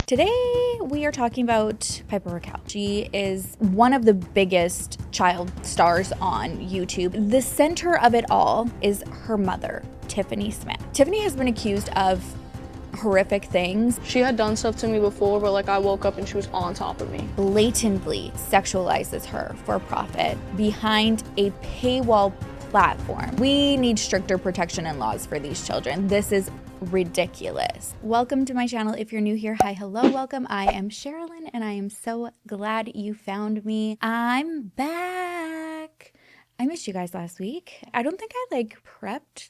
Today we are talking about Piper Rockelle. She is one of the biggest child stars on YouTube. The center of it all is her mother, Tiffany Smith. Tiffany has been accused of horrific things. She had done stuff to me before, but like I woke up and she was on top of me. Blatantly sexualizes her for profit behind a paywall platform. We need stricter protection and laws for these children. This is ridiculous. Welcome to my channel. If you're new here, hi, hello, welcome. I am Sherrilyn and I am so glad you found me. I'm back. I missed you guys last week. I don't think I prepped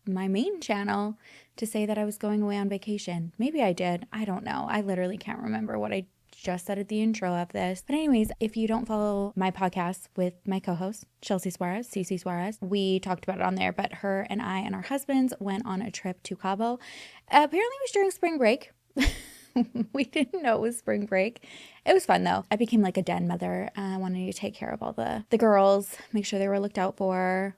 my main channel to say that I was going away on vacation. Maybe I did. I don't know. I literally can't remember what I just said at the intro of this. But anyways, if you don't follow my podcast with my co-host, Chelsea Suarez, CC Suarez, we talked about it on there, but her and I and our husbands went on a trip to Cabo. Apparently it was during spring break. We didn't know it was spring break. It was fun though. I became like a den mother. I wanted to take care of all the girls, make sure they were looked out for,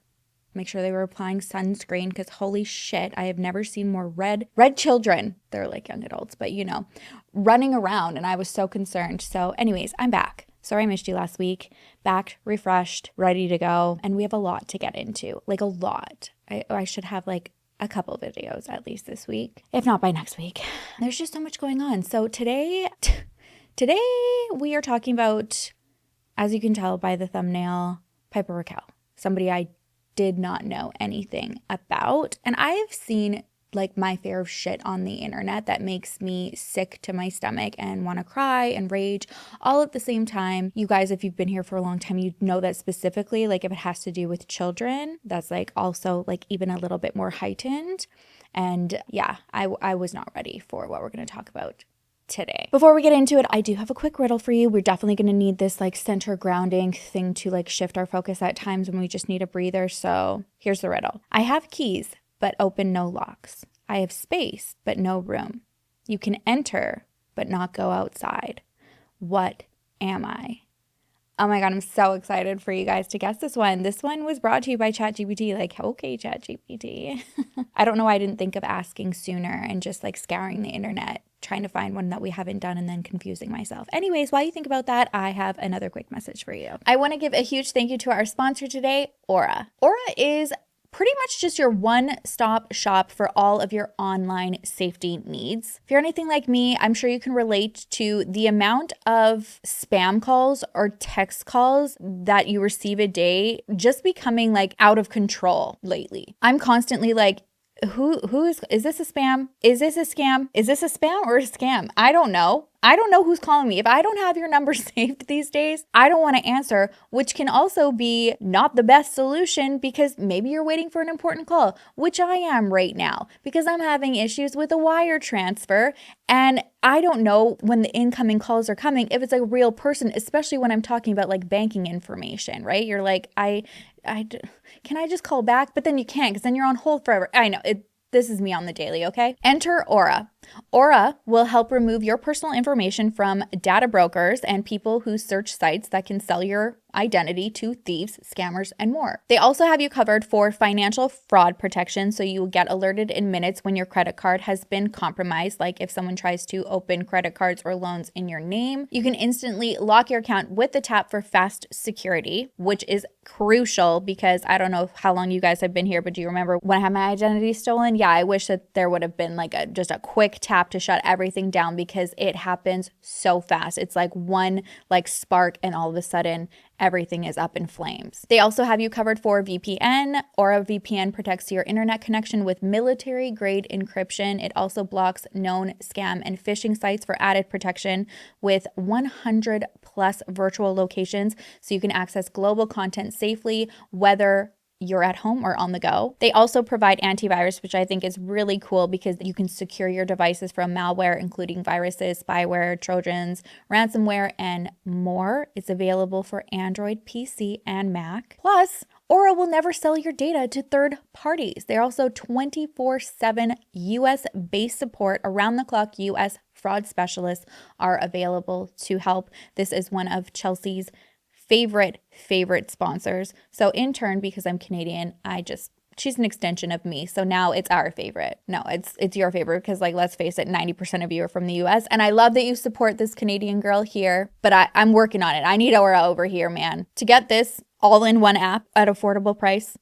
make sure they were applying sunscreen, because holy shit, I have never seen more red children. They're like young adults, but you know, running around, and I was so concerned. So anyways, I'm back. Sorry I missed you last week. Back, refreshed, ready to go. And we have a lot to get into, like a lot. I should have like a couple videos at least this week, if not by next week. There's just so much going on. So today we are talking about, as you can tell by the thumbnail, Piper Rockelle, somebody I did not know anything about. And I have seen like my fair of shit on the internet that makes me sick to my stomach and want to cry and rage all at the same time. You guys, if you've been here for a long time, you know that specifically, like if it has to do with children, that's like also like even a little bit more heightened. And yeah, I was not ready for what we're going to talk about today. Before we get into it, I do have a quick riddle for you. We're definitely going to need this like center grounding thing to like shift our focus at times when we just need a breather. So here's the riddle. I have keys, but open no locks. I have space, but no room. You can enter, but not go outside. What am I? Oh my God, I'm so excited for you guys to guess this one. This one was brought to you by ChatGPT. Like, okay, ChatGPT. I don't know why I didn't think of asking sooner and just like scouring the internet, trying to find one that we haven't done and then confusing myself. Anyways, while you think about that, I have another quick message for you. I want to give a huge thank you to our sponsor today, Aura. Aura is pretty much just your one-stop shop for all of your online safety needs. If you're anything like me, I'm sure you can relate to the amount of spam calls or text calls that you receive a day just becoming like out of control lately. I'm constantly like, who is this a spam? Is this a scam? Is this a spam or a scam? I don't know. I don't know who's calling me. If I don't have your number saved these days, I don't want to answer, which can also be not the best solution because maybe you're waiting for an important call, which I am right now because I'm having issues with a wire transfer and I don't know when the incoming calls are coming if it's a real person, especially when I'm talking about like banking information, right? You're like, can I just call back? But then you can't because then you're on hold forever. I know this is me on the daily, okay? Enter Aura. Aura will help remove your personal information from data brokers and people who search sites that can sell your identity to thieves, scammers, and more. They also have you covered for financial fraud protection, so you will get alerted in minutes when your credit card has been compromised, like if someone tries to open credit cards or loans in your name. You can instantly lock your account with the tap for fast security, which is crucial because I don't know how long you guys have been here, but do you remember when I had my identity stolen? Yeah, I wish that there would have been like just a quick tap to shut everything down because it happens so fast. It's like one like spark and all of a sudden everything is up in flames. They also have you covered for VPN. Aura VPN protects your internet connection with military-grade encryption. It also blocks known scam and phishing sites for added protection with 100 plus virtual locations so you can access global content safely, whether you're at home or on the go. They also provide antivirus, which I think is really cool because you can secure your devices from malware, including viruses, spyware, trojans, ransomware, and more. It's available for Android, PC, and Mac. Plus, Aura will never sell your data to third parties. They're also 24/7 US-based support. Around the clock, US fraud specialists are available to help. This is one of Chelsea's favorite sponsors. So in turn, because I'm Canadian, I just she's an extension of me. So now it's our favorite. No, it's your favorite because, like, let's face it, 90% of you are from the US. And I love that you support this Canadian girl here, but I'm working on it. I need Aura over here, man. To get this all in one app at affordable price,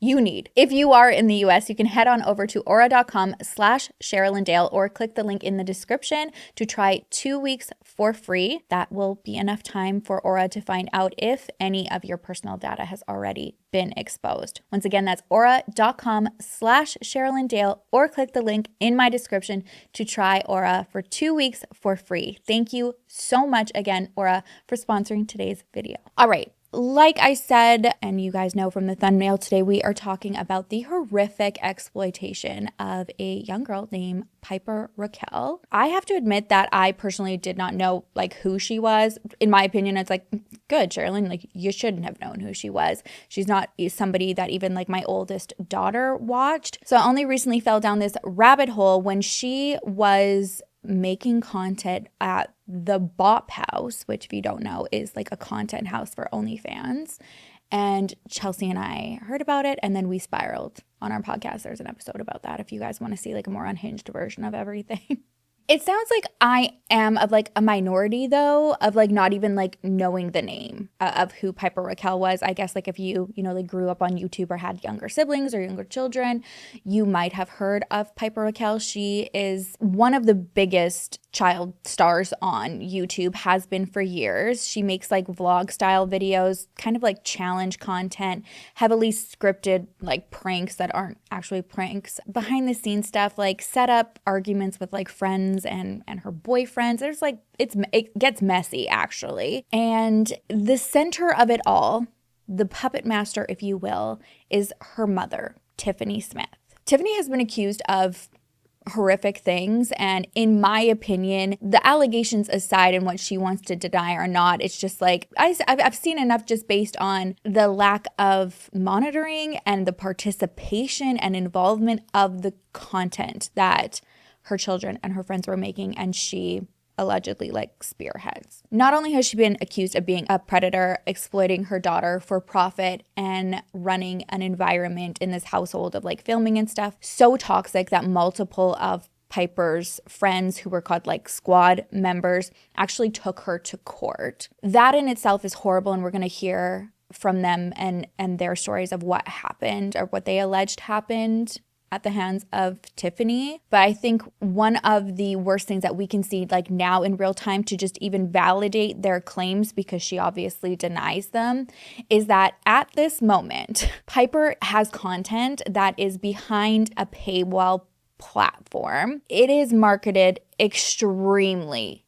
you need. If you are in the US, you can head on over to aura.com/SherrilynDale or click the link in the description to try 2 weeks for free. That will be enough time for Aura to find out if any of your personal data has already been exposed. Once again, that's aura.com/SherrilynDale or click the link in my description to try Aura for 2 weeks for free. Thank you so much again, Aura, for sponsoring today's video. All right. Like I said, and you guys know from the thumbnail today, we are talking about the horrific exploitation of a young girl named Piper Rockelle. I have to admit that I personally did not know like who she was. In my opinion, it's like, good, Sherrilyn, like you shouldn't have known who she was. She's not somebody that even like my oldest daughter watched. So I only recently fell down this rabbit hole when she was making content at the Bop House, which if you don't know is like a content house for OnlyFans. And Chelsea and I heard about it and then we spiraled on our podcast. There's an episode about that if you guys want to see like a more unhinged version of everything. It sounds like I am of like a minority though, of like not even like knowing the name of who Piper Rockelle was. I guess like if you like grew up on YouTube or had younger siblings or younger children, you might have heard of Piper Rockelle. She is one of the biggest child stars on YouTube, has been for years. She makes like vlog style videos, kind of like challenge content, heavily scripted like pranks that aren't actually pranks, behind the scenes stuff, like set up arguments with like friends and her boyfriends. There's like it gets messy actually. And the center of it all, the puppet master, if you will, is her mother, Tiffany Smith. Tiffany has been accused of horrific things, and in my opinion, the allegations aside and what she wants to deny or not, it's just like I've seen enough just based on the lack of monitoring and the participation and involvement of the content that her children and her friends were making, and she allegedly like spearheads. Not only has she been accused of being a predator, exploiting her daughter for profit and running an environment in this household of like filming and stuff so toxic that multiple of Piper's friends who were called like squad members actually took her to court. That in itself is horrible, and we're going to hear from them and their stories of what happened or what they alleged happened at the hands of Tiffany. But I think one of the worst things that we can see like now in real time to just even validate their claims, because she obviously denies them, is that at this moment, Piper has content that is behind a paywall platform. It is marketed extremely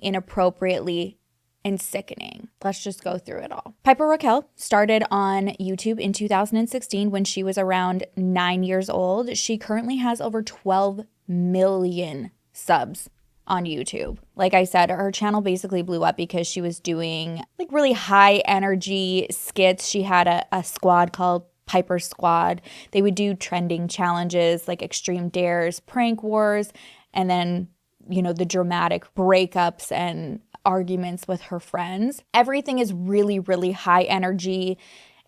inappropriately and sickening. Let's just go through it all. Piper Rockelle started on YouTube in 2016 when she was around 9 years old. She currently has over 12 million subs on YouTube. Like I said, her channel basically blew up because she was doing like really high energy skits. She had a squad called Piper Squad. They would do trending challenges like extreme dares, prank wars, and then, the dramatic breakups and arguments with her friends. Everything is really high energy,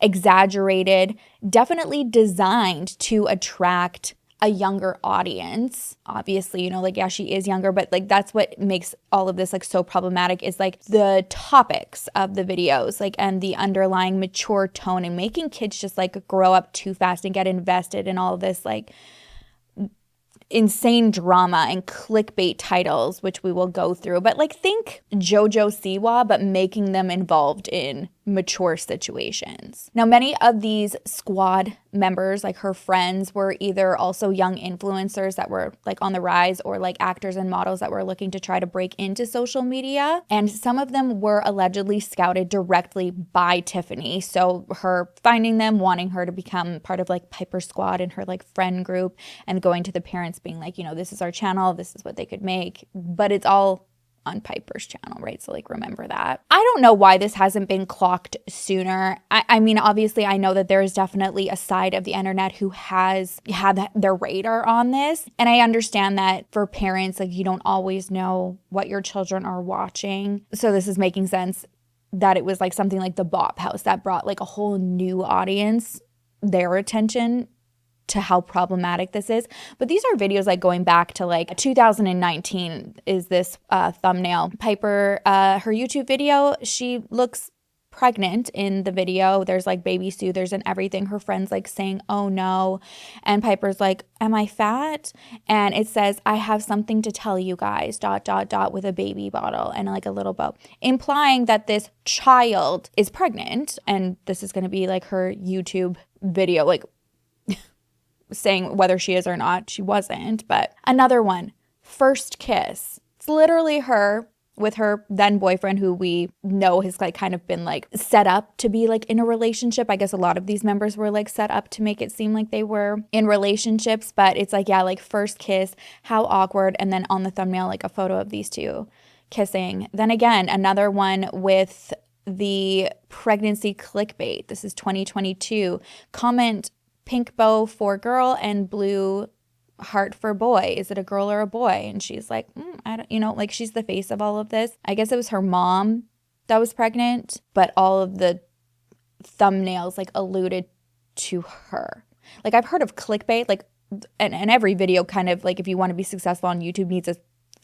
exaggerated, definitely designed to attract a younger audience. Obviously, she is younger, but like that's what makes all of this like so problematic is like the topics of the videos, like, and the underlying mature tone, and making kids just like grow up too fast and get invested in all of this like insane drama and clickbait titles, which we will go through. But like think JoJo Siwa, but making them involved in mature situations. Now, many of these squad members, like her friends, were either also young influencers that were like on the rise, or like actors and models that were looking to try to break into social media. And some of them were allegedly scouted directly by Tiffany. So her finding them, wanting her to become part of like Piper Squad and her like friend group, and going to the parents being like, this is our channel, this is what they could make. But it's all on Piper's channel, right? So like remember that. I don't know why this hasn't been clocked sooner. I mean, obviously I know that there is definitely a side of the internet who has had their radar on this. And I understand that for parents, like you don't always know what your children are watching. So this is making sense that it was like something like the Bop House that brought like a whole new audience their attention to how problematic this is. But these are videos like going back to like 2019 is this thumbnail. Piper, her YouTube video, she looks pregnant in the video. There's like baby soothers and everything. Her friend's like saying, oh no. And Piper's like, am I fat? And it says, I have something to tell you guys, ... with a baby bottle and like a little bow, implying that this child is pregnant. And this is going to be like her YouTube video, like saying whether she is or not. She wasn't. But another one, first kiss. It's literally her with her then boyfriend, who we know has like kind of been like set up to be like in a relationship. I guess a lot of these members were like set up to make it seem like they were in relationships, but it's like, yeah, like first kiss, how awkward. And then on the thumbnail, like a photo of these two kissing. Then again, another one with the pregnancy clickbait. This is 2022. Comment pink bow for girl and blue heart for boy. Is it a girl or a boy? And she's like, I don't, like she's the face of all of this. I guess it was her mom that was pregnant, but all of the thumbnails like alluded to her. Like I've heard of clickbait, like, and every video kind of like, if you want to be successful on YouTube, needs a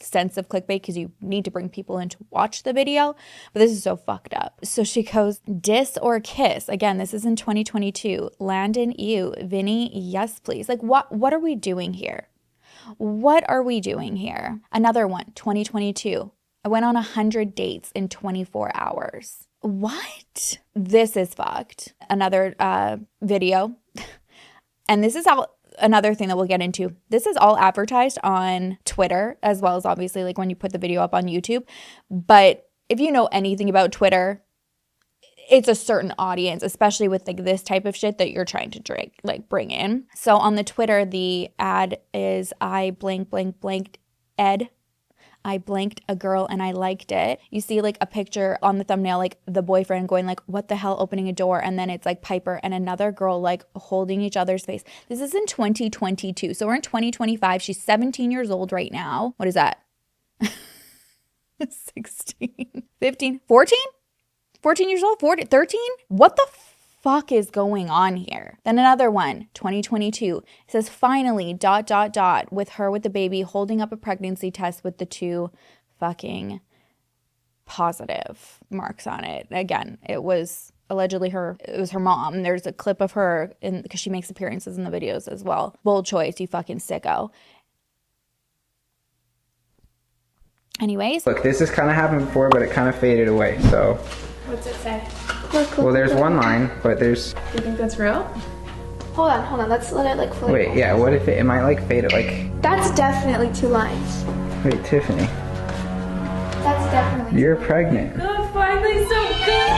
sense of clickbait because you need to bring people in to watch the video. But this is so fucked up. So she goes, diss or kiss. Again, this is in 2022. Landon, ew. Vinny, yes, please. Like what are we doing here? What are we doing here? Another one, 2022. I went on 100 dates in 24 hours. What? This is fucked. Another video. And this is how another thing that we'll get into. This is all advertised on Twitter, as well as obviously like when you put the video up on YouTube. But if you know anything about Twitter, it's a certain audience, especially with like this type of shit that you're trying to bring in. So on the Twitter, the ad is I blank Ed. I blanked a girl and I liked it. You see like a picture on the thumbnail, like the boyfriend going like, what the hell, opening a door. And then it's like Piper and another girl like holding each other's face. This is in 2022. So we're in 2025. She's 17 years old right now. What is that? 16, 15, 14? 14 years old? 14, 13? What the fuck is going on here? Then another one, 2022. It says, finally, ... with her with the baby holding up a pregnancy test with the 2 fucking positive marks on it. Again, it was allegedly her mom. There's a clip of her because she makes appearances in the videos as well. Bold choice, you fucking sicko. Anyways. Look, this has kind of happened before, but it kind of faded away, so. What's it say? Well, there's one line, but there's... Do you think that's real? Hold on. Let's let it like float. Wait, yeah, what if it might like fade it like... That's definitely 2 lines. Wait, Tiffany. That's definitely... You're pregnant. Oh, finally so good!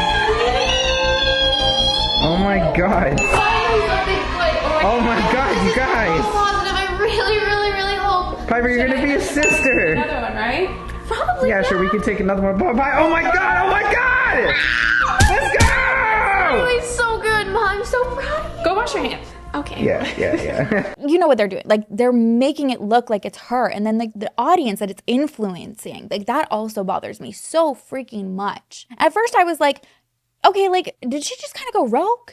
Oh my god. Finally something good! Oh my god, you guys! I'm positive. I really hope... Piper, you're gonna be a sister! Another one, right? Probably Yeah, not. sure, we can take another one. Bye! Oh my god! Let's go! It's so good, Mom. I'm so proud. Go wash your hands. Okay. Yeah. You know what they're doing. Like they're making it look like it's her. And then like the audience that it's influencing, like that also bothers me so freaking much. At first I was like, okay, like did she just kind of go rogue?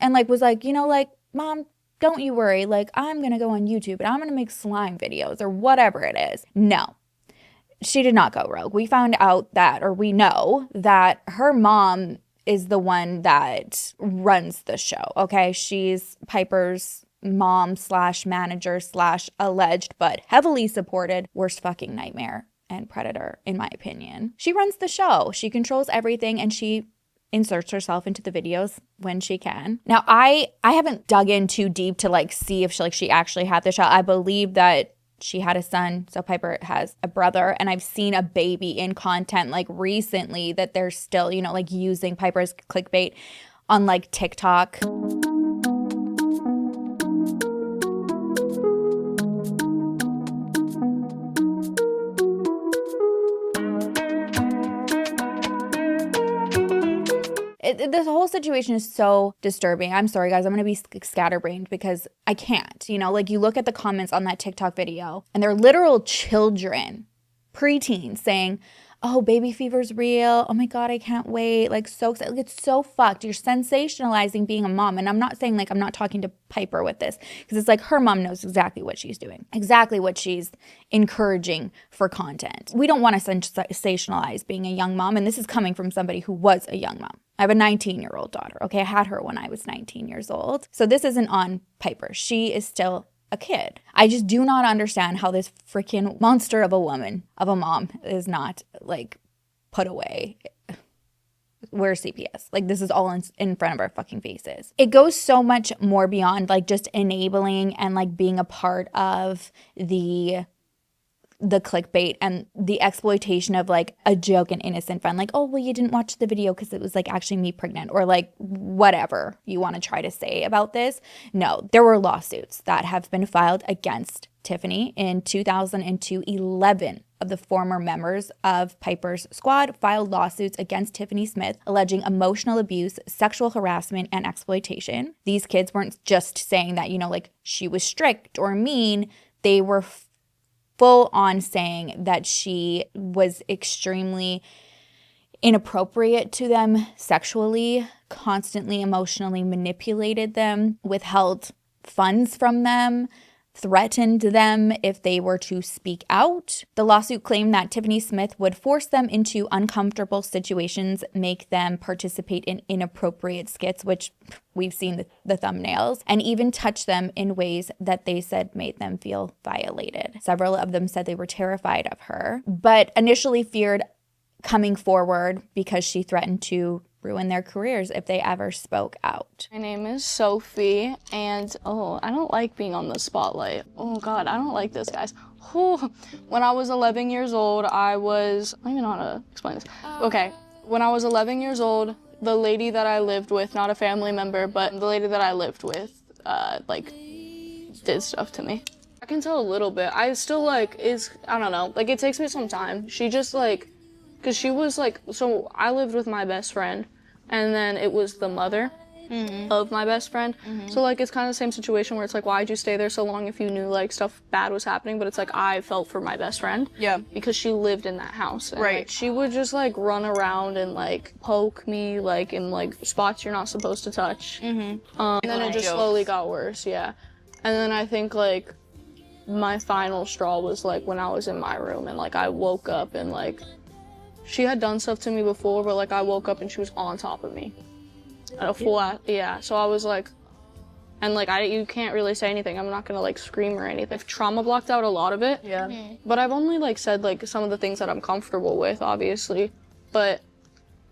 And like was like, like, Mom, don't you worry. Like I'm going to go on YouTube and I'm going to make slime videos or whatever it is. No. She did not go rogue. We found out that, or we know that her mom is the one that runs the show, okay? She's Piper's mom / manager / alleged but heavily supported worst fucking nightmare and predator, in my opinion. She runs the show. She controls everything and she inserts herself into the videos when she can. Now, I haven't dug in too deep to like see if she actually had the show. I believe that she had a son, so Piper has a brother, and I've seen a baby in content like recently that they're still, like using Piper's clickbait on like TikTok. This whole situation is so disturbing. I'm sorry, guys. I'm going to be scatterbrained because I can't. Like you look at the comments on that TikTok video and they're literal children, preteens saying, oh, baby fever's real. Oh my God, I can't wait. Like, so excited. Like, it's so fucked. You're sensationalizing being a mom. And I'm not saying, like, I'm not talking to Piper with this, because it's like her mom knows exactly what she's doing, exactly what she's encouraging for content. We don't want to sensationalize being a young mom. And this is coming from somebody who was a young mom. I have a 19-year-old daughter. Okay, I had her when I was 19 years old. So this isn't on Piper. She is still a kid. I just do not understand how this freaking monster of a woman, of a mom, is not like put away. Where's CPS? Like, this is all in front of our fucking faces. It goes so much more beyond like just enabling and like being a part of the clickbait and the exploitation of like a joke and innocent fun. Like, oh, well, you didn't watch the video because it was like actually me pregnant, or like whatever you want to try to say about this. No, there were lawsuits that have been filed against Tiffany in 2002. 11 of the former members of Piper's squad filed lawsuits against Tiffany Smith, alleging emotional abuse, sexual harassment, and exploitation. These kids weren't just saying that, you know, like she was strict or mean. They were full on saying that she was extremely inappropriate to them sexually, constantly emotionally manipulated them, withheld funds from them, threatened them if they were to speak out. The lawsuit claimed that Tiffany Smith would force them into uncomfortable situations, make them participate in inappropriate skits, which we've seen the thumbnails, and even touch them in ways that they said made them feel violated. Several of them said they were terrified of her, but initially feared coming forward because she threatened to ruin their careers if they ever spoke out. My name is Sophie, and I don't like being on the spotlight. Oh God, I don't like this, guys. When I was 11 years old, I don't even know how to explain this. Okay, when I was 11 years old, the lady that I lived with, not a family member, but the lady that I lived with, like, did stuff to me. I can tell a little bit. I still, like, I don't know, like, it takes me some time. She just, like, because she was, like, so I lived with my best friend, and then it was the mother of my best friend. So, like, it's kind of the same situation where it's like, why'd you stay there so long if you knew, like, stuff bad was happening? But it's like, I felt for my best friend. Yeah. Because she lived in that house. And, like, she would just, like, run around and, like, poke me, like, in, like, spots you're not supposed to touch. And then it just slowly got worse, yeah. And then I think, like, my final straw was, like, when I was in my room and, like, I woke up and, like, she had done stuff to me before, but, like, I woke up and she was on top of me. At a full, yeah. So I was, like, and, like, you can't really say anything. I'm not gonna, like, scream or anything. I've trauma blocked out a lot of it. Yeah. But I've only, like, said, like, some of the things that I'm comfortable with, obviously. But,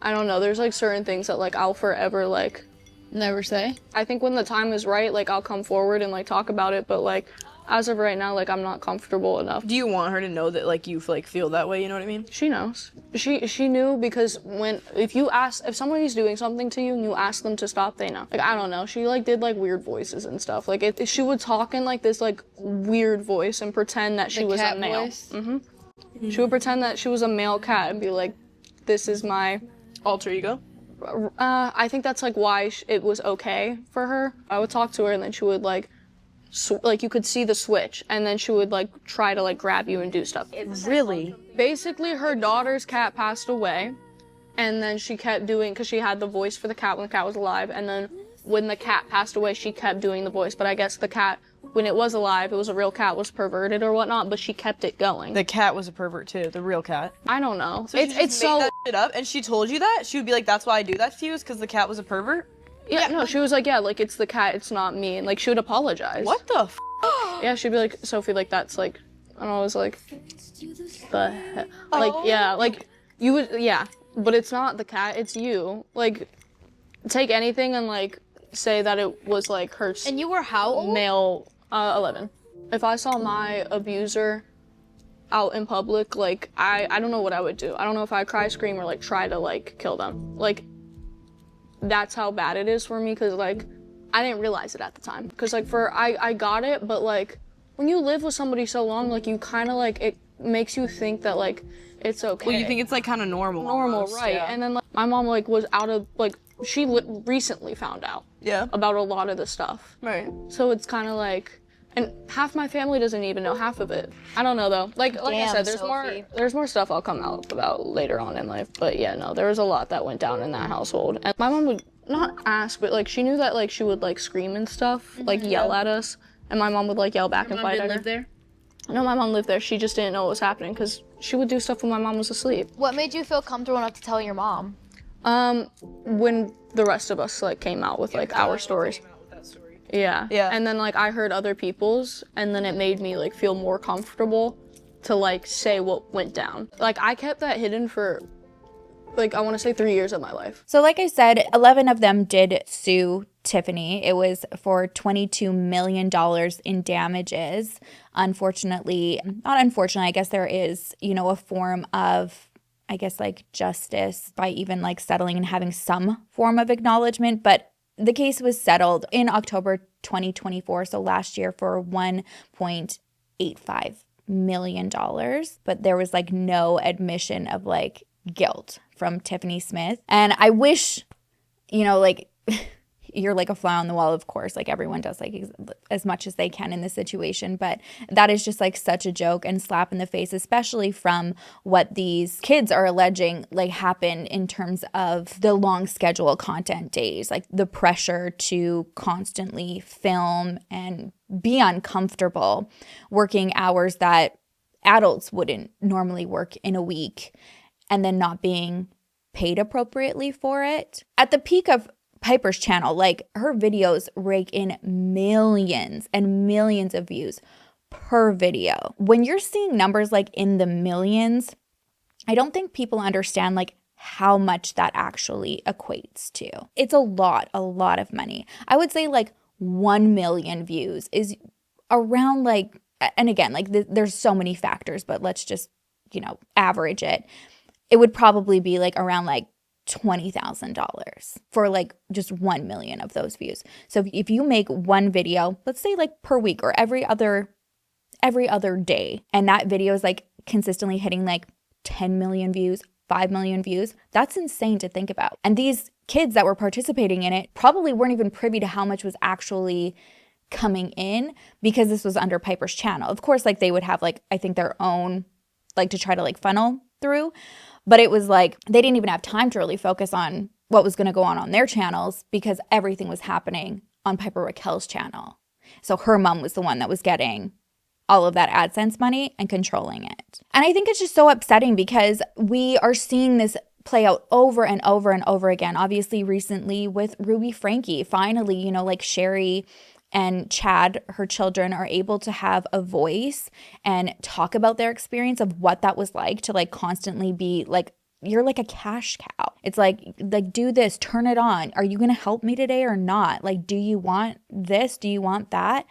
I don't know, there's, like, certain things that, like, I'll forever, like... Never say? I think when the time is right, like, I'll come forward and, like, talk about it, but, like... As of right now, like, I'm not comfortable enough. Do you want her to know that, like, you, like, feel that way, you know what I mean? She knows. She knew because if somebody's doing something to you and you ask them to stop, they know. Like, I don't know. She, like, did, like, weird voices and stuff. Like, she would talk in, like, this, like, weird voice and pretend that she was a male. She would pretend that she was a male cat and be like, this is my... Alter ego? I think that's, like, why it was okay for her. I would talk to her and then she would, like... like, you could see the switch, and then she would, like, try to, like, grab you and do stuff. Really? Basically, her daughter's cat passed away, and then she kept doing, because she had the voice for the cat when the cat was alive, and then when the cat passed away, she kept doing the voice, but I guess the cat, when it was alive, it was a real cat, was perverted or whatnot, but she kept it going. The cat was a pervert, too, the real cat. I don't know. So it's made that shit up, and she told you that? She would be like, that's why I do that to you, is because the cat was a pervert? Yeah, no, she was like, yeah, like, it's the cat, it's not me, and, like, she would apologize. What the f***? Yeah, she'd be like, Sophie, like, that's, like, and I was like, the heck? Like, yeah, like, you would, yeah, but it's not the cat, it's you. Like, take anything and, like, say that it was, like, her... And you were how old? Male, 11. If I saw my abuser out in public, like, I don't know what I would do. I don't know if I'd cry, scream, or, like, try to, like, kill them. Like, that's how bad it is for me, because, like, I didn't realize it at the time. Because, like, I got it, but, like, when you live with somebody so long, like, you kind of, like, it makes you think that, like, it's okay. Well, you think it's, like, kind of normal. Normal, almost, right. Yeah. And then, like, my mom, like, was out of, like, she recently found out. Yeah. About a lot of the stuff. Right. So it's kind of, like, And half my family doesn't even know half of it. I don't know though. Like I said, there's more stuff I'll come out about later on in life. But yeah, no, there was a lot that went down in that household. And my mom would not ask, but like she knew that like she would like scream and stuff, like yell at us, and my mom would like yell back and fight at her. Live there? No, my mom lived there. She just didn't know what was happening because she would do stuff when my mom was asleep. What made you feel comfortable enough to tell your mom? When the rest of us like came out with like our stories. Yeah. And then like I heard other people's, and then it made me like feel more comfortable to like say what went down. Like I kept that hidden for like I want to say 3 years of my life. So like I said, 11 of them did sue Tiffany. It was for $22 million in damages. Unfortunately, not unfortunately, I guess there is, you know, a form of, I guess, like justice by even like settling and having some form of acknowledgement. But the case was settled in October 2024, so last year, for $1.85 million. But there was like no admission of like guilt from Tiffany Smith. And I wish, you know, like you're like a fly on the wall, of course, like everyone does like as much as they can in this situation, but that is just like such a joke and slap in the face, especially from what these kids are alleging like happened in terms of the long schedule content days, like the pressure to constantly film and be uncomfortable, working hours that adults wouldn't normally work in a week, and then not being paid appropriately for it. At the peak of Piper's channel, like her videos rake in millions and millions of views per video. When you're seeing numbers like in the millions, I don't think people understand like how much that actually equates to. It's a lot of money. I would say like 1 million views is around like, and again, like there's so many factors, but let's just, you know, average it. It would probably be like around like $20,000 for like just 1 million of those views. So if you make one video, let's say like per week or every other day, and that video is like consistently hitting like 10 million views, 5 million views, that's insane to think about. And these kids that were participating in it probably weren't even privy to how much was actually coming in, because this was under Piper's channel. Of course, like they would have like, I think their own, like to try to like funnel through. But it was like they didn't even have time to really focus on what was going to go on their channels, because everything was happening on Piper Rockelle's channel. So her mom was the one that was getting all of that AdSense money and controlling it. And I think it's just so upsetting because we are seeing this play out over and over and over again. Obviously, recently with Ruby Frankie, finally, you know, like Sherry and Chad, her children, are able to have a voice and talk about their experience of what that was like to like constantly be like, you're like a cash cow. It's like do this, turn it on. Are you going to help me today or not? Like, do you want this? Do you want that?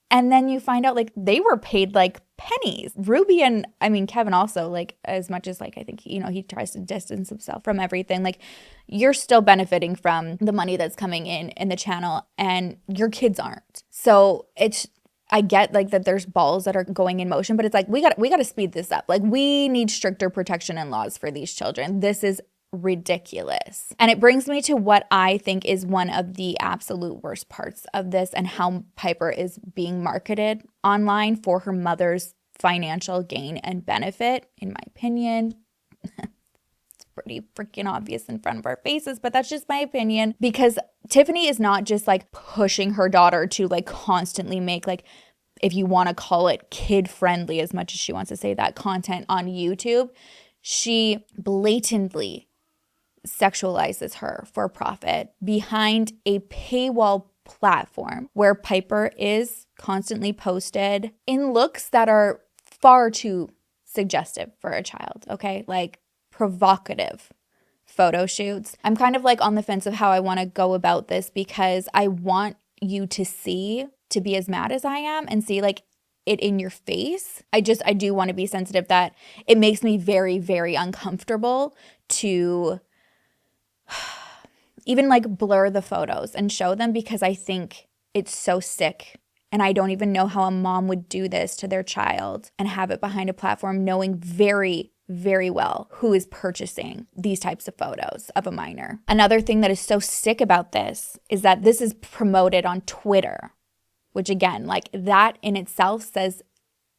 And then you find out like they were paid like pennies. Ruby and I mean Kevin also, like as much as like I think, you know, he tries to distance himself from everything, like you're still benefiting from the money that's coming in the channel, and your kids aren't. So it's, I get like that there's balls that are going in motion, but it's like we got to speed this up. Like we need stricter protection and laws for these children. This is ridiculous. And it brings me to what I think is one of the absolute worst parts of this, and how Piper is being marketed online for her mother's financial gain and benefit, in my opinion. It's pretty freaking obvious in front of our faces, but that's just my opinion, because Tiffany is not just like pushing her daughter to like constantly make like, if you want to call it kid friendly, as much as she wants to say that, content on YouTube. She blatantly sexualizes her for profit behind a paywall platform where Piper is constantly posted in looks that are far too suggestive for a child, okay? Like provocative photo shoots. I'm kind of like on the fence of how I want to go about this, because I want you to see, to be as mad as I am and see like it in your face. I do want to be sensitive that it makes me very, very uncomfortable to even like blur the photos and show them, because I think it's so sick. And I don't even know how a mom would do this to their child and have it behind a platform knowing very, very well who is purchasing these types of photos of a minor. Another thing that is so sick about this is that this is promoted on Twitter, which again, like that in itself says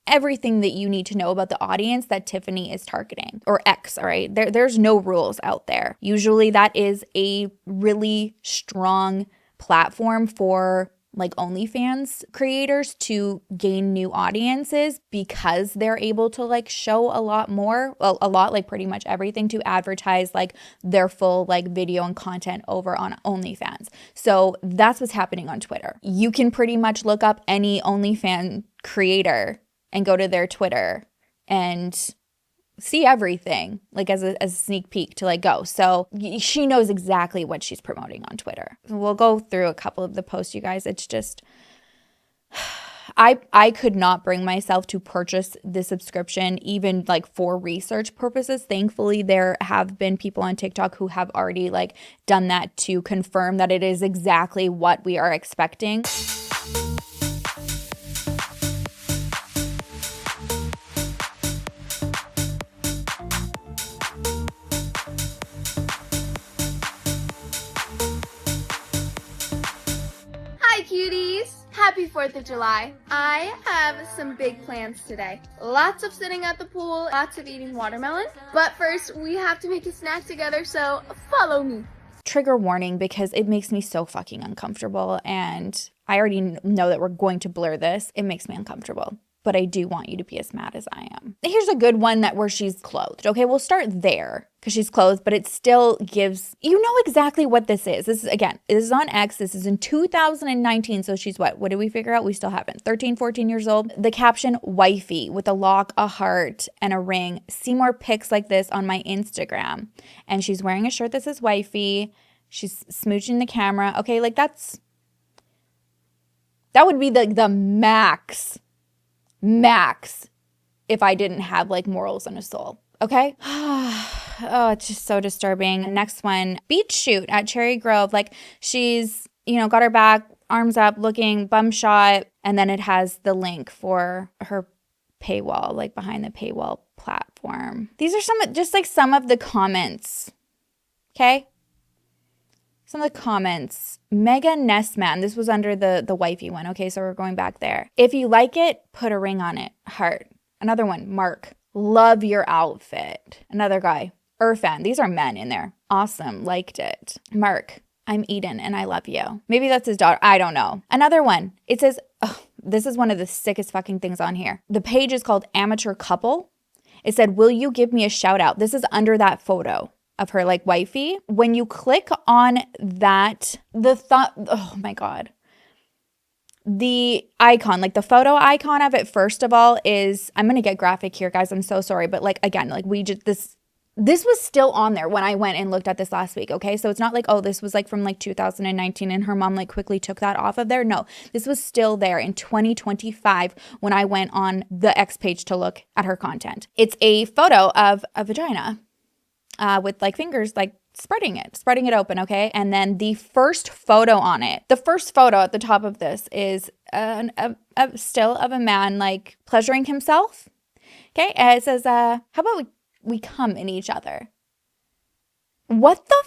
everything that you need to know about the audience that Tiffany is targeting, or X, all right? There's no rules out there. Usually that is a really strong platform for like OnlyFans creators to gain new audiences because they're able to like show a lot more, well, a lot, like pretty much everything to advertise like their full like video and content over on OnlyFans. So that's what's happening on Twitter. You can pretty much look up any OnlyFans creator and go to their Twitter and see everything, like as a sneak peek to like go. So she knows exactly what she's promoting on Twitter. We'll go through a couple of the posts, you guys. It's just, I could not bring myself to purchase the subscription even like for research purposes. Thankfully, there have been people on TikTok who have already like done that to confirm that it is exactly what we are expecting. Hi cuties! Happy 4th of July. I have some big plans today. Lots of sitting at the pool, lots of eating watermelon. But first, we have to make a snack together, so follow me. Trigger warning, because it makes me so fucking uncomfortable, and I already know that we're going to blur this. It makes me uncomfortable. But I do want you to be as mad as I am. Here's a good one where she's clothed. Okay, we'll start there because she's clothed, but it still gives, you know exactly what this is. This is on X. This is in 2019. So she's what did we figure out? We still haven't. 13, 14 years old. The caption, wifey, with a lock, a heart, and a ring. See more pics like this on my Instagram. And she's wearing a shirt that says wifey. She's smooching the camera. Okay, like that would be the max if I didn't have like morals and a soul. Okay. Oh, it's just so disturbing. Next one, beach shoot at Cherry Grove. Like she's, got her back, arms up, looking bum shot. And then it has the link for her paywall, like behind the paywall platform. These are some of the comments. Okay. Some of the comments. Mega Nestman. This was under the wifey one. Okay, so we're going back there. If you like it, put a ring on it. Heart. Another one. Mark. Love your outfit. Another guy. Irfan. These are men in there. Awesome. Liked it. Mark. I'm Eden and I love you. Maybe that's his daughter. I don't know. Another one. It says, this is one of the sickest fucking things on here. The page is called Amateur Couple. It said, will you give me a shout out? This is under that photo of her like wifey. When you click on that, oh my God. The icon, like the photo icon of it, first of all, is, I'm going to get graphic here, guys. I'm so sorry. But like, again, like this was still on there when I went and looked at this last week. Okay. So it's not like, oh, this was like from like 2019 and her mom like quickly took that off of there. No, this was still there in 2025 when I went on the X page to look at her content. It's a photo of a vagina. With like fingers, like spreading it open, okay? And then the first photo on it, the first photo at the top of this is a still of a man like pleasuring himself, okay? And it says, how about we come in each other? What the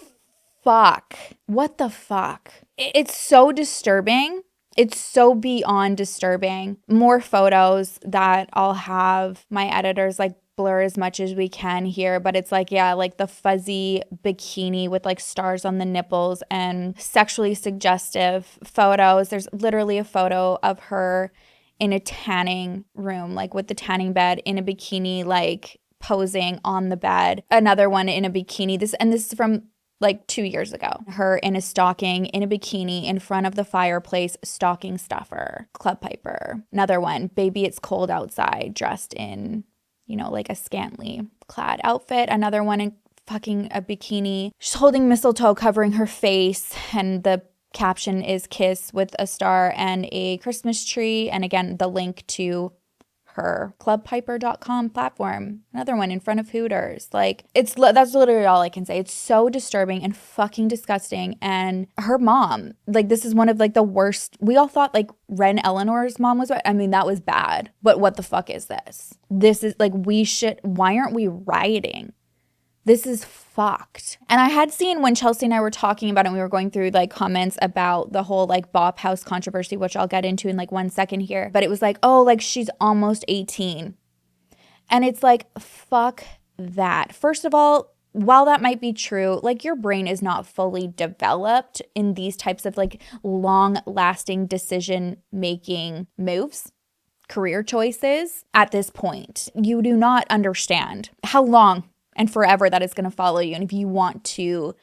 fuck? What the fuck? It's so disturbing. It's so beyond disturbing. More photos that I'll have my editors like blur as much as we can here, but it's like, yeah, like the fuzzy bikini with like stars on the nipples and sexually suggestive photos. There's literally a photo of her in a tanning room, like with the tanning bed in a bikini, like posing on the bed. Another one in a bikini. This is from like 2 years ago. Her in a stocking, in a bikini, in front of the fireplace, stocking stuffer, club piper. Another one, baby, it's cold outside, dressed in, like a scantily clad outfit. Another one in fucking a bikini. She's holding mistletoe covering her face, and the caption is kiss with a star and a Christmas tree. And again, the link to her clubpiper.com platform. Another one in front of Hooters. Like that's literally all I can say. It's so disturbing and fucking disgusting. And her mom, like this is one of like the worst. We all thought like Ren Eleanor's mom was, I mean, that was bad. But what the fuck is this? This is like, why aren't we rioting This is fucked. And I had seen when Chelsea and I were talking about it, and we were going through like comments about the whole like Bop House controversy, which I'll get into in like 1 second here. But it was like, oh, like she's almost 18. And it's like, fuck that. First of all, while that might be true, like your brain is not fully developed in these types of like long lasting decision making moves, career choices at this point. You do not understand how long and forever that is going to follow you. And if you want to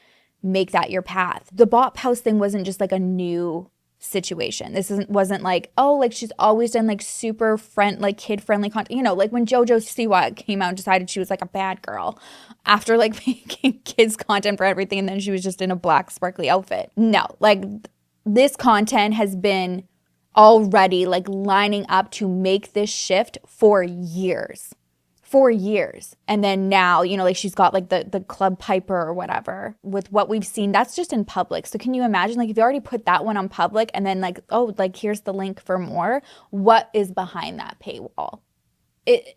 make that your path, the Bop House thing wasn't just like a new situation. This wasn't like, oh, like she's always done like super like kid friendly content. You know, like when JoJo Siwa came out and decided she was like a bad girl after like making kids content for everything, and then she was just in a black sparkly outfit. No, like this content has been already like lining up to make this shift for years. And then now, you know, like she's got like the Club Piper or whatever. With what we've seen, that's just in public. So can you imagine, like if you already put that one on public and then like, oh, like here's the link for more, what is behind that paywall? It's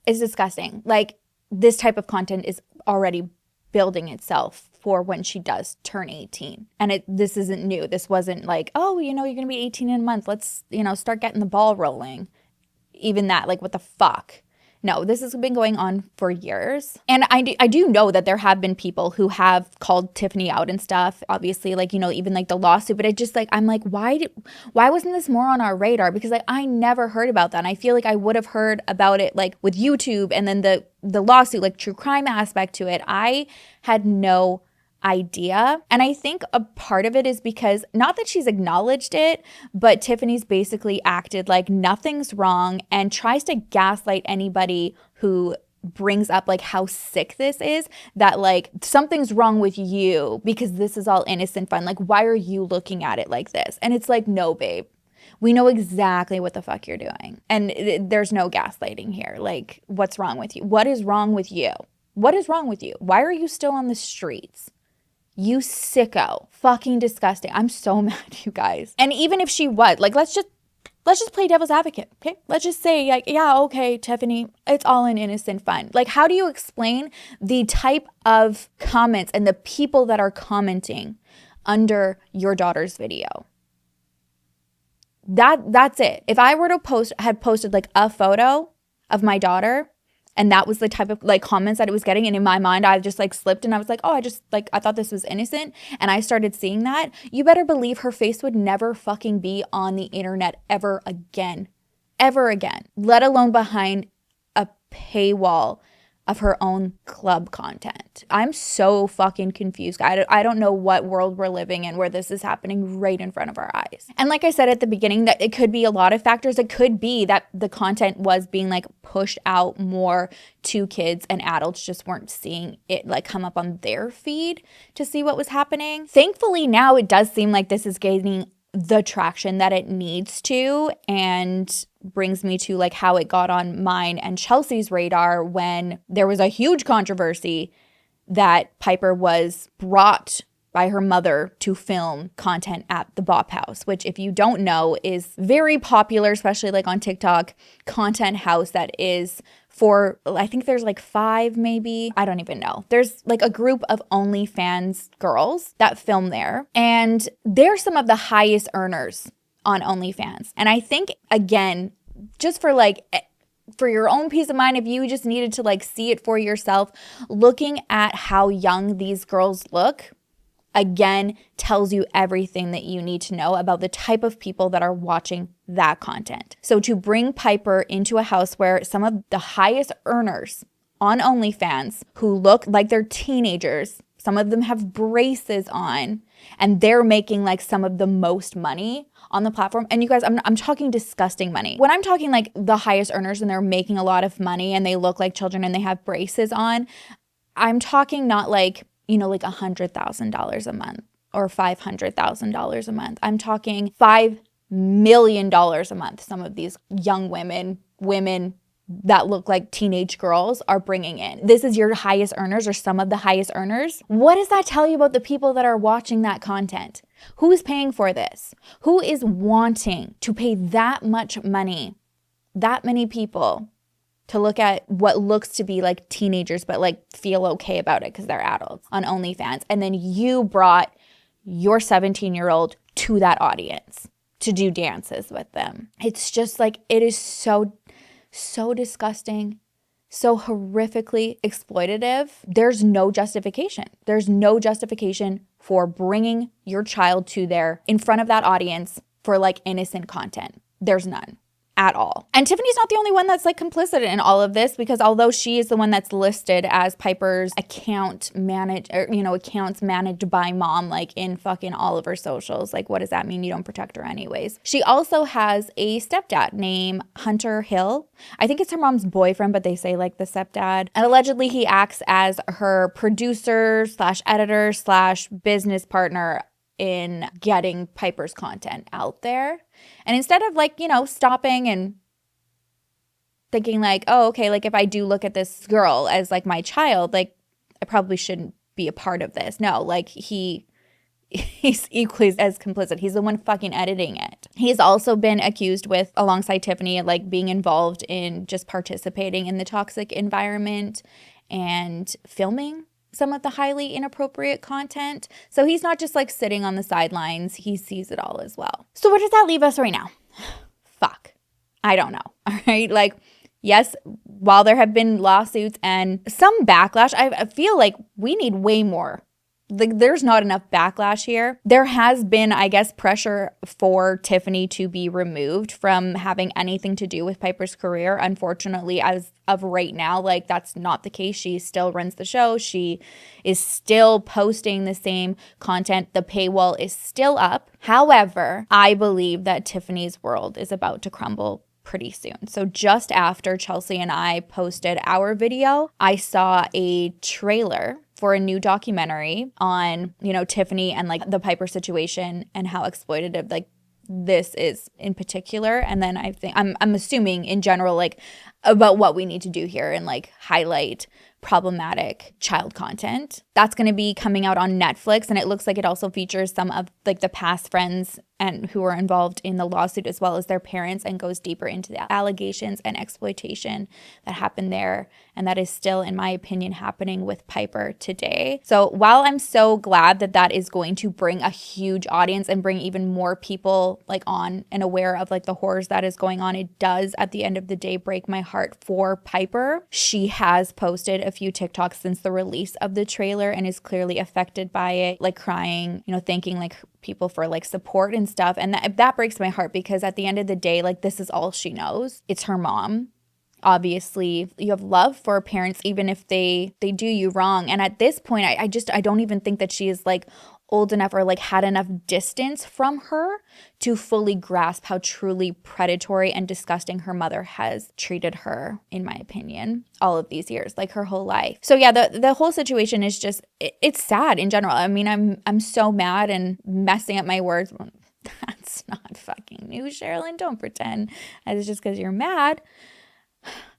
disgusting. Like this type of content is already building itself for when she does turn 18. And this isn't new. This wasn't like, oh, you know, you're going to be 18 in a month. Let's, you know, start getting the ball rolling. Even that, like, what the fuck? No, this has been going on for years. And I do know that there have been people who have called Tiffany out and stuff. Obviously, like, you know, even like the lawsuit. But it just like, I'm like, why wasn't this more on our radar? Because like I never heard about that. And I feel like I would have heard about it like with YouTube and then the lawsuit, like true crime aspect to it. I had no idea. And I think a part of it is because not that she's acknowledged it, but Tiffany's basically acted like nothing's wrong and tries to gaslight anybody who brings up like how sick this is, that like something's wrong with you because this is all innocent fun. Like, why are you looking at it like this? And it's like, no, babe. We know exactly what the fuck you're doing. And there's no gaslighting here. Like, what's wrong with you? What is wrong with you? What is wrong with you? Why are you still on the streets? You sicko. Fucking disgusting. I'm so mad, you guys. And even if she was, like, let's just play devil's advocate, okay? Let's just say, like, yeah, okay, Tiffany, it's all in innocent fun. Like, how do you explain the type of comments and the people that are commenting under your daughter's video? That's it. If I were to had posted like a photo of my daughter, and that was the type of like comments that it was getting, and in my mind I just like slipped and I was like, oh, I thought this was innocent, and I started seeing that, you better believe her face would never fucking be on the internet ever again, let alone behind a paywall of her own club content. I'm so fucking confused. I don't know what world we're living in where this is happening right in front of our eyes. And like I said at the beginning, that it could be a lot of factors. It could be that the content was being like pushed out more to kids and adults just weren't seeing it like come up on their feed to see what was happening. Thankfully now it does seem like this is gaining the traction that it needs to, and brings me to like how it got on mine and Chelsea's radar when there was a huge controversy that Piper was brought by her mother to film content at the Bop House, which if you don't know is very popular, especially like on TikTok, content house that is for, I think there's like 5 maybe, I don't even know. There's like a group of OnlyFans girls that film there, and they're some of the highest earners on OnlyFans. And I think, again, just for like, for your own peace of mind, if you just needed to like see it for yourself, looking at how young these girls look, again, tells you everything that you need to know about the type of people that are watching that content. So to bring Piper into a house where some of the highest earners on OnlyFans who look like they're teenagers, some of them have braces on, and they're making like some of the most money on the platform. And you guys, I'm talking disgusting money. When I'm talking like the highest earners and they're making a lot of money and they look like children and they have braces on, I'm talking not like, you know, like $100,000 a month or $500,000 a month. I'm talking $5 million a month. Some of these young women that look like teenage girls are bringing in. This is your highest earners or some of the highest earners. What does that tell you about the people that are watching that content? Who is paying for this? Who is wanting to pay that much money, that many people, to look at what looks to be like teenagers, but like feel okay about it because they're adults on OnlyFans. And then you brought your 17-year-old to that audience to do dances with them. It's just like, it is so disgusting, so horrifically exploitative. There's no justification. There's no justification for bringing your child to there in front of that audience for like innocent content. There's none at all. And Tiffany's not the only one that's like complicit in all of this, because although she is the one that's listed as Piper's accounts managed by mom, like in fucking all of her socials, like what does that mean? You don't protect her anyways. She also has a stepdad named Hunter Hill. I think it's her mom's boyfriend, but they say like the stepdad. And allegedly he acts as her producer / editor / business partner in getting Piper's content out there. And instead of like, stopping and thinking like, oh, okay, like if I do look at this girl as like my child, like I probably shouldn't be a part of this. No, like he's equally as complicit. He's the one fucking editing it. He's also been accused with, alongside Tiffany, like being involved in just participating in the toxic environment and filming some of the highly inappropriate content. So he's not just like sitting on the sidelines. He sees it all as well. So where does that leave us right now? Fuck. I don't know. All right. Like, yes, while there have been lawsuits and some backlash, I feel like we need way more. Like, there's not enough backlash here. There has been, I guess, pressure for Tiffany to be removed from having anything to do with Piper's career. Unfortunately, as of right now, like that's not the case. She still runs the show. She is still posting the same content. The paywall is still up. However, I believe that Tiffany's world is about to crumble pretty soon. So just after Chelsea and I posted our video, I saw a trailer for a new documentary on, Tiffany and like the Piper situation and how exploitative like this is in particular. And then I think I'm assuming in general, like about what we need to do here and like highlight problematic child content. That's going to be coming out on Netflix, and it looks like it also features some of like the past friends and who were involved in the lawsuit as well as their parents, and goes deeper into the allegations and exploitation that happened there, and that is still, in my opinion, happening with Piper today. So while I'm so glad that that is going to bring a huge audience and bring even more people like on and aware of like the horrors that is going on, it does at the end of the day break my heart for Piper. She has posted a few TikToks since the release of the trailer and is clearly affected by it, like crying, thanking like people for like support and stuff. And that breaks my heart, because at the end of the day, like this is all she knows. It's her mom. Obviously, you have love for parents, even if they do you wrong. And at this point, I don't even think that she is like old enough or like had enough distance from her to fully grasp how truly predatory and disgusting her mother has treated her, in my opinion, all of these years, like her whole life. So yeah, the whole situation is just, it's sad in general. I mean, I'm so mad and messing up my words. That's not fucking new, Sherrilyn. Don't pretend it's just because you're mad.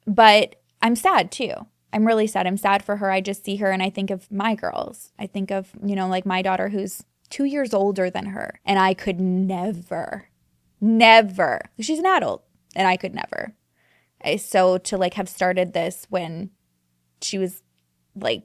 But I'm sad too. I'm really sad. I'm sad for her. I just see her and I think of my girls. I think of, like my daughter who's 2 years older than her. And I could never, she's an adult and I could never. So to like have started this when she was like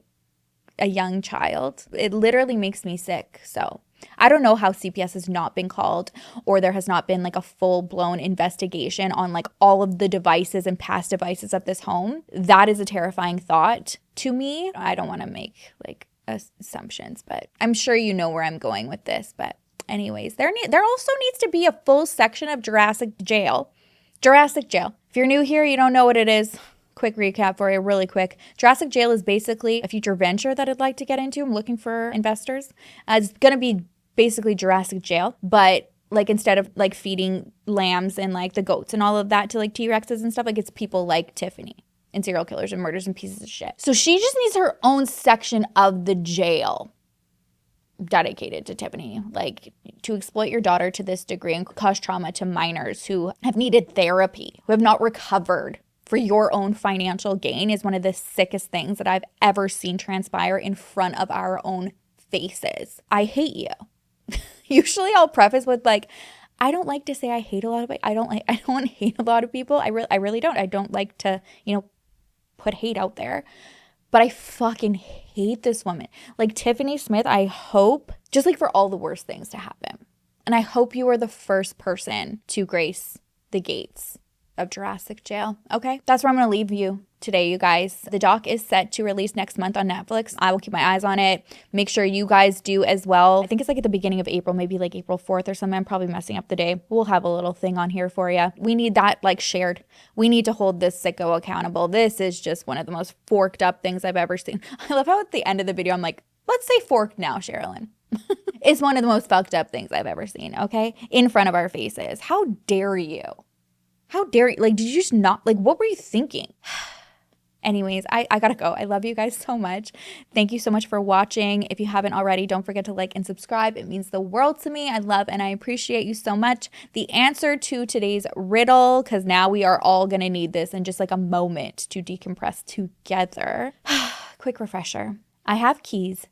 a young child, it literally makes me sick. So I don't know how CPS has not been called, or there has not been like a full-blown investigation on like all of the devices and past devices of this home. That is a terrifying thought to me. I don't want to make like assumptions, but I'm sure you know where I'm going with this. But anyways, there also needs to be a full section of Jurassic Jail. Jurassic Jail. If you're new here, you don't know what it is. Quick recap for you, really quick. Jurassic Jail is basically a future venture that I'd like to get into. I'm looking for investors. It's going to be basically Jurassic Jail, but like instead of like feeding lambs and like the goats and all of that to like T-Rexes and stuff, like it's people like Tiffany and serial killers and murders and pieces of shit. So she just needs her own section of the jail dedicated to Tiffany, like to exploit your daughter to this degree and cause trauma to minors who have needed therapy, who have not recovered for your own financial gain, is one of the sickest things that I've ever seen transpire in front of our own faces. I hate you. Usually I'll preface with like, I don't like to say I hate a lot of, I don't hate a lot of people. I really don't. I don't like to, put hate out there. But I fucking hate this woman. Like Tiffany Smith, I hope, just like for all the worst things to happen. And I hope you are the first person to grace the gates of Jurassic Jail. Okay, that's where I'm going to leave you today, you guys. The doc is set to release next month on Netflix. I will keep my eyes on it. Make sure you guys do as well. I think it's like at the beginning of April, maybe like April 4th or something. I'm probably messing up the day. We'll have a little thing on here for you. We need that like shared. We need to hold this sicko accountable. This is just one of the most forked up things I've ever seen. I love how at the end of the video, I'm like, let's say forked now, Sherrilyn. It's one of the most fucked up things I've ever seen, okay? In front of our faces. How dare you? How dare you? Like, did you just not, like, what were you thinking? Anyways, I gotta go. I love you guys so much. Thank you so much for watching. If you haven't already, don't forget to like and subscribe. It means the world to me. I love and I appreciate you so much. The answer to today's riddle, because now we are all gonna need this in just like a moment to decompress together. Quick refresher. I have keys,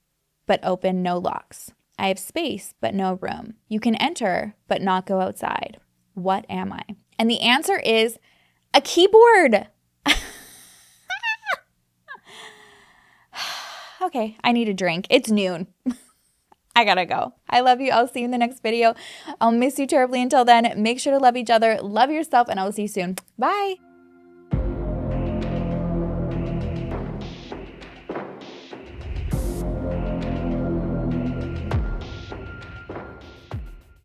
but open no locks. I have space, but no room. You can enter, but not go outside. What am I? And the answer is a keyboard. Okay, I need a drink. It's noon. I gotta go. I love you. I'll see you in the next video. I'll miss you terribly until then. Make sure to love each other, love yourself, and I will see you soon. Bye.